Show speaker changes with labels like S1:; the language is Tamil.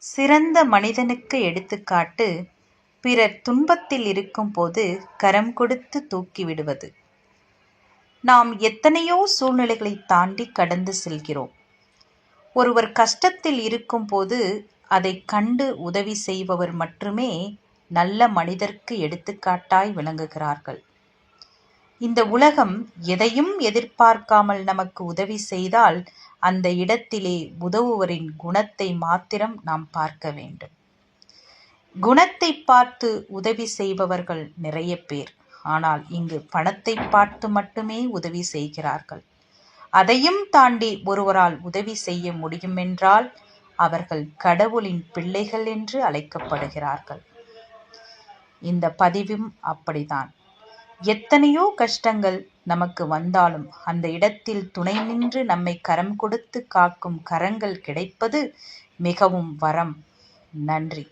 S1: சிறந்த மனிதனுக்கு எடுத்துக்காட்டு பிறர் துன்பத்தில் இருக்கும்போது கரம் கொடுத்து தூக்கிவிடுவது. நாம் எத்தனையோ சூழ்நிலைகளைத் தாண்டி கடந்து செல்கிறோம். ஒருவர் கஷ்டத்தில் இருக்கும்போது அதைக் கண்டு உதவி செய்பவர் மட்டுமே நல்ல மனிதர்க்கு எடுத்துக்காட்டாய் விளங்குகிறார்கள். இந்த உலகம் எதையும் எதிர்பார்க்காமல் நமக்கு உதவி செய்தால் அந்த இடத்திலே உதவுவரின் குணத்தை மாத்திரம் நாம் பார்க்க வேண்டும். குணத்தை பார்த்து உதவி செய்பவர்கள் நிறைய பேர். ஆனால் இங்கு பணத்தை பார்த்து மட்டுமே உதவி செய்கிறார்கள். அதையும் தாண்டி ஒருவரால் உதவி செய்ய முடியுமென்றால் அவர்கள் கடவுளின் பிள்ளைகள் என்று அழைக்கப்படுகிறார்கள். இந்த பதிவும் அப்படித்தான். எத்தனையோ கஷ்டங்கள் நமக்கு வந்தாலும் அந்த இடத்தில் துணை நின்று நம்மை கரம் கொடுத்து காக்கும் கரங்கள் கிடைப்பது மிகவும் வரம். நன்றி.